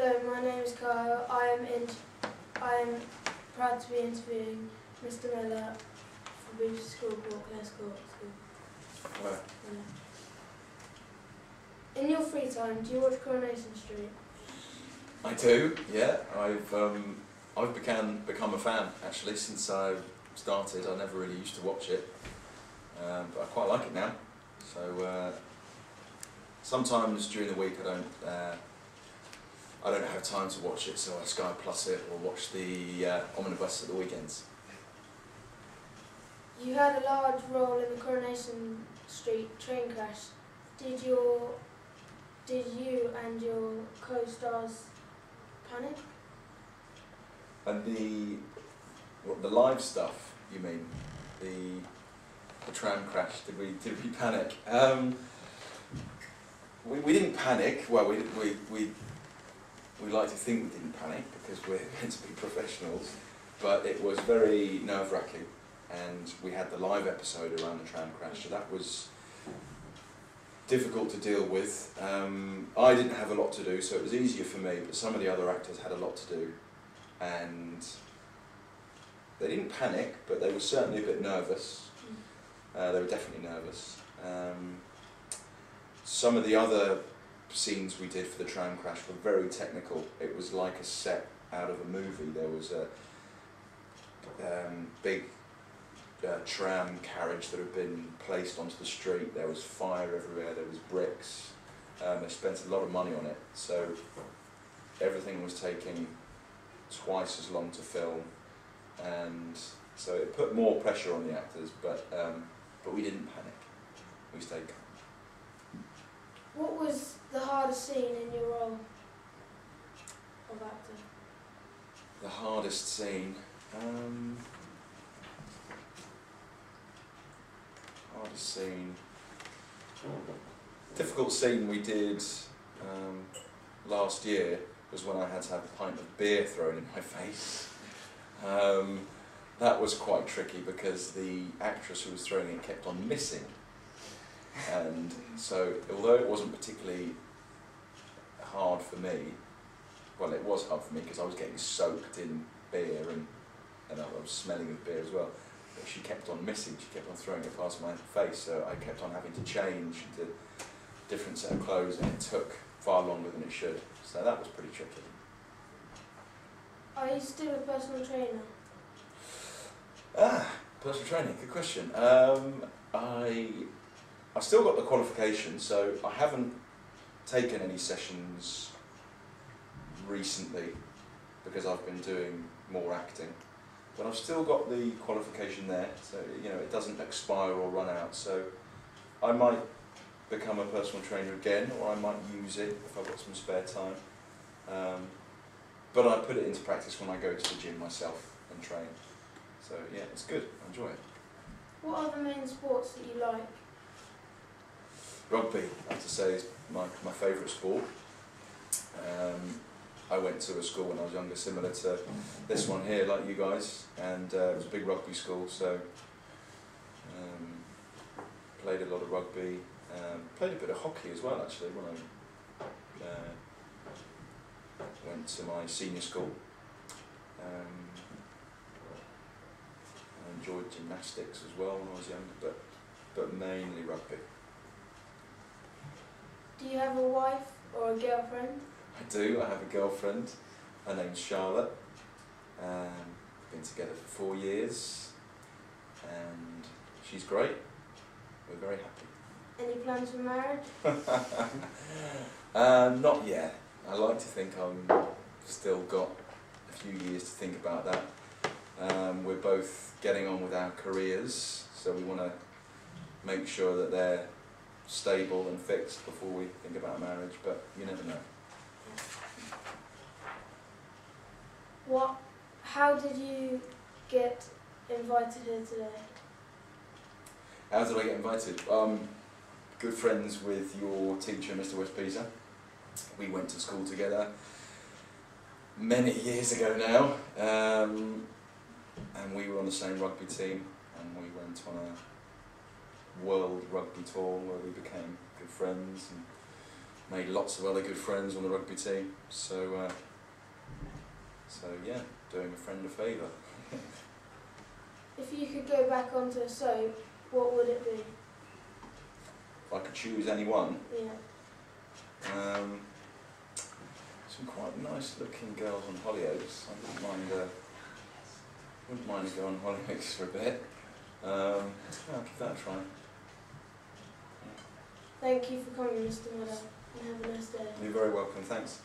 Hello, my name is Kyle. I am proud to be interviewing Mr. Mellor for Booth School Court, Clare School. Hello. In your free time, do you watch Coronation Street? I do, yeah. I've become a fan actually since I started. I never really used to watch it, but I quite like it now. So sometimes during the week I don't have time to watch it, so I Sky Plus it or watch the omnibus at the weekends. You had a large role in the Coronation Street train crash. Did you and your co-stars panic? And the live stuff, you mean? The tram crash? Did we panic? We didn't panic. Well, we like to think we didn't panic because we're meant to be professionals, but it was very nerve-wracking, and we had the live episode around the tram crash, so that was difficult to deal with. I didn't have a lot to do, so it was easier for me, but some of the other actors had a lot to do, and they didn't panic, but they were certainly a bit nervous. They were definitely nervous. Some of the other scenes we did for the tram crash were very technical. It was like a set out of a movie. There was a big tram carriage that had been placed onto the street. There was fire everywhere. There was bricks. They spent a lot of money on it, so everything was taking twice as long to film, and so it put more pressure on the actors. But we didn't panic. We stayed calm. What was the hardest scene in your role of acting? The hardest scene? Hardest scene? Difficult scene we did last year was when I had to have a pint of beer thrown in my face. That was quite tricky because the actress who was throwing it kept on missing. And so, although it wasn't particularly hard for me, well, it was hard for me because I was getting soaked in beer and I was smelling of beer as well. But she kept on missing, she kept on throwing it past my face, so I kept on having to change into a different set of clothes, and it took far longer than it should. So that was pretty tricky. Are you still a personal trainer? Personal training, good question. I've still got the qualification, so I haven't taken any sessions recently because I've been doing more acting. But I've still got the qualification there, so you know it doesn't expire or run out. So I might become a personal trainer again, or I might use it if I've got some spare time. But I put it into practice when I go to the gym myself and train. So yeah, it's good. I enjoy it. What are the main sports that you like? Rugby, I have to say, is my favourite sport. I went to a school when I was younger, similar to this one here, like you guys, and it was a big rugby school, so played a lot of rugby, played a bit of hockey as well actually when I went to my senior school. I enjoyed gymnastics as well when I was younger, but mainly rugby. Do you have a wife or a girlfriend? I do, I have a girlfriend. Her name's Charlotte. Been together for 4 years, and she's great. We're very happy. Any plans for marriage? Not yet. I like to think I'm still got a few years to think about that. We're both getting on with our careers, so we want to make sure that they're stable and fixed before we think about marriage, but you never know. How did you get invited here today? How did I get invited? Good friends with your teacher, Mr. Westpeaser. We went to school together many years ago now, and we were on the same rugby team, and we went on a world rugby tour where we became good friends, and made lots of other good friends on the rugby team. So yeah, doing a friend a favour. If you could go back onto a soap, what would it be? If I could choose any one, Yeah. some quite nice looking girls on Hollyoaks. I wouldn't mind to go on Hollyoaks for a bit. I'll give that a try. Thank you for coming, Mr. Mellor, and have a nice day. You're very welcome, thanks.